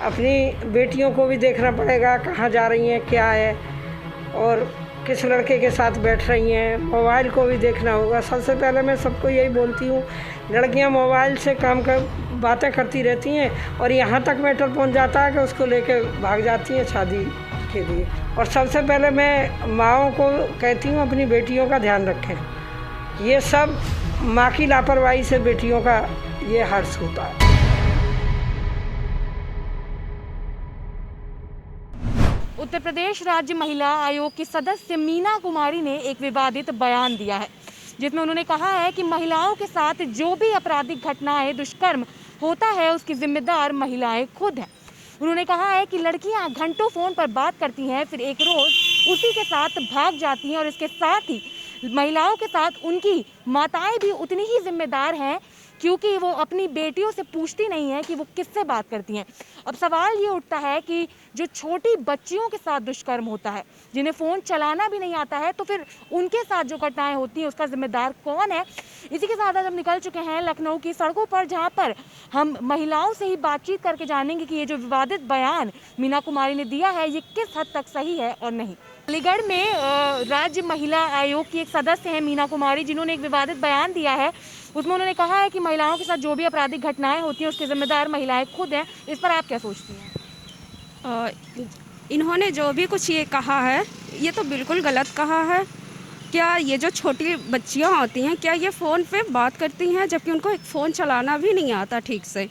अपनी बेटियों को भी देखना पड़ेगा कहाँ जा रही हैं, क्या है और किस लड़के के साथ बैठ रही हैं। मोबाइल को भी देखना होगा। सबसे पहले मैं सबको यही बोलती हूँ, लड़कियाँ मोबाइल से काम कर बातें करती रहती हैं और यहाँ तक मैटर पहुँच जाता है कि उसको लेके भाग जाती हैं शादी के लिए। और सबसे पहले मैं माँओं को कहती हूँ अपनी बेटियों का ध्यान रखें। ये सब माँ की लापरवाही से बेटियों का ये हर्ष होता है। उत्तर प्रदेश राज्य महिला आयोग की सदस्य मीना कुमारी ने एक विवादित बयान दिया है, जिसमें उन्होंने कहा है कि महिलाओं के साथ जो भी आपराधिक घटनाएं, दुष्कर्म होता है उसकी जिम्मेदार महिलाएं खुद हैं। उन्होंने कहा है कि लड़कियां घंटों फोन पर बात करती हैं, फिर एक रोज उसी के साथ भाग जाती हैं और इसके साथ ही महिलाओं के साथ उनकी माताएं भी उतनी ही जिम्मेदार हैं, क्योंकि वो अपनी बेटियों से पूछती नहीं है कि वो किससे बात करती हैं। अब सवाल ये उठता है कि जो छोटी बच्चियों के साथ दुष्कर्म होता है, जिन्हें फ़ोन चलाना भी नहीं आता है, तो फिर उनके साथ जो घटनाएं होती हैं उसका जिम्मेदार कौन है। इसी के साथ आज हम निकल चुके हैं लखनऊ की सड़कों पर, जहां पर हम महिलाओं से ही बातचीत करके जानेंगे कि ये जो विवादित बयान मीना कुमारी ने दिया है ये किस हद तक सही है और नहीं। अलीगढ़ में राज्य महिला आयोग की एक सदस्य हैं मीना कुमारी, जिन्होंने एक विवादित बयान दिया है। उसमें उन्होंने कहा है कि महिलाओं के साथ जो भी आपराधिक घटनाएं होती हैं उसकी जिम्मेदार महिलाएं खुद हैं। इस पर आप क्या सोचती हैं? इन्होंने जो भी कुछ ये कहा है ये तो बिल्कुल गलत कहा है। क्या ये जो छोटी बच्चियां होती हैं क्या ये फ़ोन पे बात करती हैं जबकि उनको एक फ़ोन चलाना भी नहीं आता ठीक से?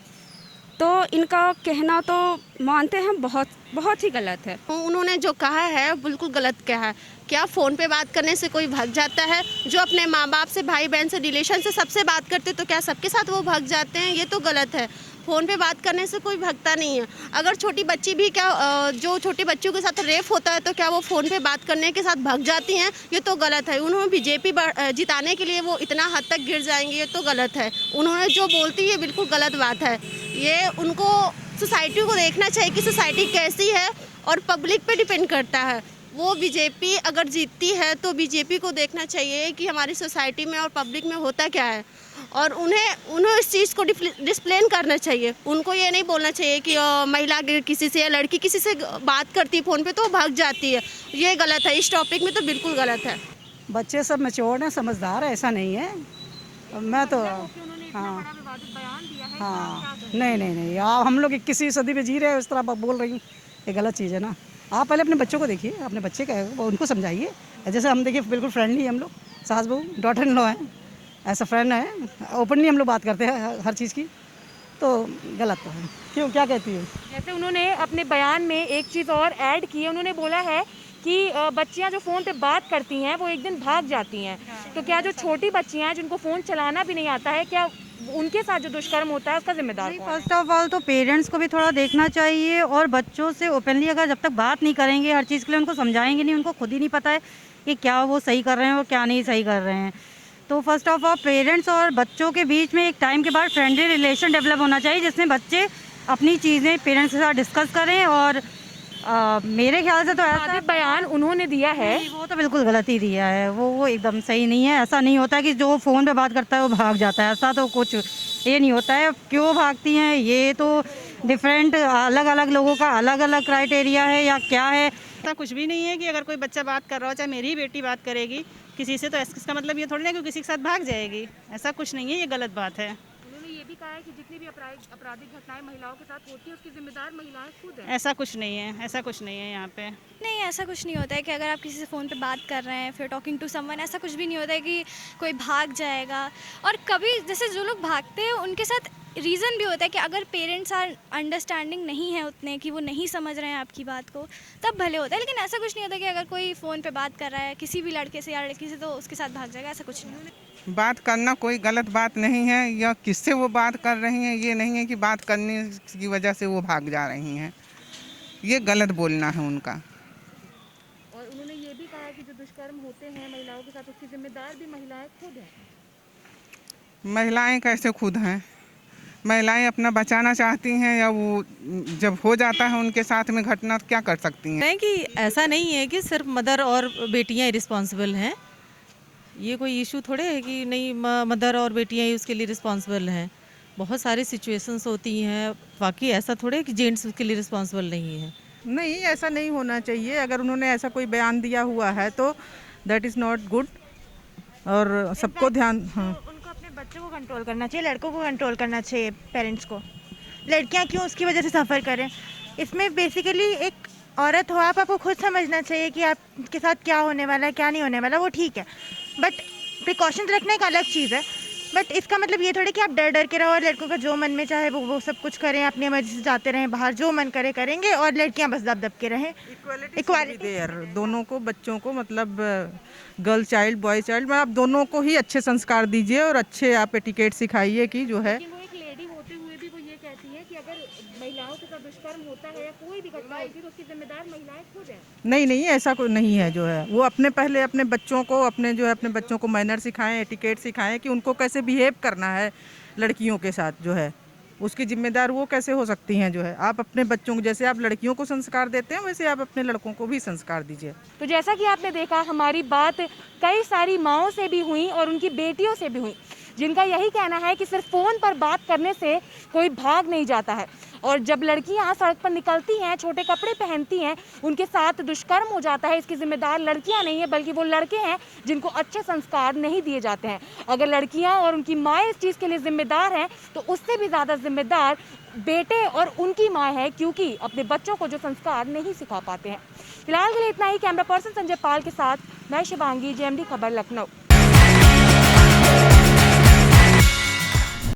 तो इनका कहना तो मानते हैं बहुत ही गलत है। उन्होंने जो कहा है बिल्कुल गलत कहा है। क्या फ़ोन पे बात करने से कोई भाग जाता है? जो अपने माँ बाप से, भाई बहन से, रिलेशन से सबसे बात करते तो क्या सबके साथ वो भाग जाते हैं? ये तो गलत है। फ़ोन पे बात करने से कोई भागता नहीं है। अगर छोटी बच्ची भी जो छोटी बच्चियों के साथ रेप होता है तो क्या वो फ़ोन पे बात करने के साथ भाग जाती हैं? ये तो गलत है। उन्होंने बीजेपी जिताने के लिए वो इतना हद तक गिर जाएंगे, ये तो गलत है। उन्होंने जो बोलती है बिल्कुल गलत बात है। ये उनको सोसाइटी को देखना चाहिए कि सोसाइटी कैसी है और पब्लिक पे डिपेंड करता है। वो बीजेपी अगर जीतती है तो बीजेपी को देखना चाहिए कि हमारी सोसाइटी में और पब्लिक में होता क्या है और उन्हें इस चीज़ को डिस्प्लेन करना चाहिए। उनको ये नहीं बोलना चाहिए कि महिला किसी से या लड़की किसी से बात करती है फ़ोन पे तो वो भाग जाती है। ये गलत है। इस टॉपिक में तो बिल्कुल गलत है। बच्चे सब मैच्योर हैं, समझदार है, ऐसा नहीं है। मैं तो हाँ नहीं आप हम लोग 21वीं सदी में जी रहे हैं, इस तरह आप बोल रही हैं, ये गलत चीज़ है ना। आप पहले अपने बच्चों को देखिए, अपने बच्चे का है उनको समझाइए। जैसे हम देखिए बिल्कुल फ्रेंडली हम लोग, सास बहू, डॉटर इन लॉ हैं, ऐसा फ्रेंड है, ओपनली हम लोग बात करते हैं हर चीज़ की। तो गलत तो है। क्यों, क्या कहती है? जैसे उन्होंने अपने बयान में एक चीज़ और ऐड की है, उन्होंने बोला है कि बच्चियां जो फ़ोन पे बात करती हैं वो एक दिन भाग जाती हैं। तो क्या जो छोटी बच्चियां हैं जिनको फ़ोन चलाना भी नहीं आता है, क्या उनके साथ जो दुष्कर्म होता है उसका जिम्मेदार कौन है? फर्स्ट ऑफ ऑल तो पेरेंट्स को भी थोड़ा देखना चाहिए और बच्चों से ओपनली अगर जब तक बात नहीं करेंगे, हर चीज़ के लिए उनको समझाएंगे नहीं, उनको खुद ही नहीं पता है कि क्या वो सही कर रहे हैं और क्या नहीं सही कर रहे हैं। तो फर्स्ट ऑफ ऑल पेरेंट्स और बच्चों के बीच में एक टाइम के बाद फ्रेंडली रिलेशन डेवलप होना चाहिए, जिसमें बच्चे अपनी चीज़ें पेरेंट्स के साथ डिस्कस करें। और मेरे ख्याल से तो ऐसा बयान उन्होंने दिया है वो तो बिल्कुल गलत ही दिया है। वो एकदम सही नहीं है। ऐसा नहीं होता कि जो फ़ोन पे बात करता है वो भाग जाता है, ऐसा तो कुछ ये नहीं होता है। क्यों भागती हैं ये तो डिफरेंट, अलग अलग लोगों का अलग अलग क्राइटेरिया है या क्या है। ऐसा कुछ भी नहीं है कि अगर कोई बच्चा बात कर रहा हो, चाहे मेरी ही बेटी बात करेगी किसी से, तो इसका मतलब ये थोड़ी ना कि किसी के साथ भाग जाएगी। ऐसा कुछ नहीं है, ये गलत बात है। उन्होंने ये भी कहा है कि जितनी भी आपराधिक घटनाएं महिलाओं के साथ होती है उसकी जिम्मेदार महिलाएं खुद हैं। ऐसा कुछ नहीं है, ऐसा कुछ नहीं है यहाँ पे। नहीं, ऐसा कुछ नहीं होता है कि अगर आप किसी से फ़ोन पे बात कर रहे हैं फिर टॉकिंग टू समवन, ऐसा कुछ भी नहीं होता है कि कोई भाग जाएगा। और कभी जैसे जो लोग भागते हैं उनके साथ रीज़न भी होता है कि अगर पेरेंट्स आर अंडरस्टैंडिंग नहीं है उतने कि वो नहीं समझ रहे हैं आपकी बात को, तब भले होता है। लेकिन ऐसा कुछ नहीं होता कि अगर कोई फ़ोन पे बात कर रहा है किसी भी लड़के से या लड़की से तो उसके साथ भाग जाएगा, ऐसा कुछ नहीं। बात करना कोई गलत बात नहीं है, या किससे वो बात कर रही हैं ये नहीं है कि बात करने की वजह से वो भाग जा रही हैं। ये गलत बोलना है उनका। और उन्होंने ये भी कहा कि जो दुष्कर्म होते हैं महिलाओं के साथ उसकी जिम्मेदार भी महिलाएं खुद हैं। महिलाएं कैसे खुद हैं? महिलाएं अपना बचाना चाहती हैं, या वो जब हो जाता है उनके साथ में घटना तो क्या कर सकती हैं? नहीं कि ऐसा नहीं है कि सिर्फ मदर और बेटियां रिस्पॉन्सिबल हैं। ये कोई इशू थोड़े है कि नहीं मदर और बेटियां ही उसके लिए रिस्पॉन्सिबल हैं। बहुत सारी सिचुएशंस होती हैं। बाकी ऐसा थोड़े कि जेंट्स उसके लिए रिस्पॉन्सिबल नहीं है। नहीं, ऐसा नहीं होना चाहिए। अगर उन्होंने ऐसा कोई बयान दिया हुआ है तो दैट इज़ नॉट गुड, और सबको ध्यान। हाँ, उनको अपने बच्चों को कंट्रोल करना चाहिए, लड़कों को कंट्रोल करना चाहिए, पेरेंट्स को। लड़कियां क्यों उसकी वजह से सफ़र करें? इसमें बेसिकली एक औरत हो आप, आपको खुद समझना चाहिए कि आपके साथ क्या होने वाला है, क्या नहीं होने वाला, वो ठीक है। बट प्रिकॉशंस रखना एक अलग चीज़ है। बट इसका मतलब ये थोड़ी कि आप डर डर के रहो और लड़कों का जो मन में चाहे वो सब कुछ करें, अपनी मर्जी से जाते रहें बाहर, जो मन करे करेंगे, और लड़कियां बस दब दब के रहें। इक्वालिटी देयर, दोनों को, बच्चों को, मतलब गर्ल चाइल्ड, बॉय चाइल्ड, आप दोनों को ही अच्छे संस्कार दीजिए और अच्छे आप एटिकेट सिखाइए कि जो है। लेकिन वो एक लेडी होते हुए भी वो ये कहती है कि अगर महिलाओं के साथ दुष्कर्म होता है या कोई भी घटना होती है तो उसकी जिम्मेदार महिलाएं खुद हैं। नहीं, ऐसा कोई नहीं है जो है। वो पहले अपने बच्चों को, अपने बच्चों को मैनर सिखाएं, एटिकेट सिखाएं कि उनको कैसे बिहेव करना है लड़कियों के साथ जो है। उसकी जिम्मेदार वो कैसे हो सकती हैं जो है। आप अपने बच्चों को, जैसे आप लड़कियों को संस्कार देते हैं वैसे आप अपने लड़कों को भी संस्कार दीजिए। तो जैसा कि आपने देखा, हमारी बात कई सारी माओं से भी हुई और उनकी बेटियों से भी हुई, जिनका यही कहना है कि सिर्फ फ़ोन पर बात करने से कोई भाग नहीं जाता है। और जब लड़कियां सड़क पर निकलती हैं, छोटे कपड़े पहनती हैं, उनके साथ दुष्कर्म हो जाता है, इसकी जिम्मेदार लड़कियां नहीं है बल्कि वो लड़के हैं जिनको अच्छे संस्कार नहीं दिए जाते हैं। अगर लड़कियां और उनकी माँ इस चीज़ के लिए जिम्मेदार हैं तो उससे भी ज़्यादा जिम्मेदार बेटे और उनकी माँ है, क्योंकि अपने बच्चों को जो संस्कार नहीं सिखा पाते हैं। फिलहाल के लिए इतना ही। कैमरा पर्सन संजय पाल के साथ मैं शिवांगी, JMD खबर, लखनऊ।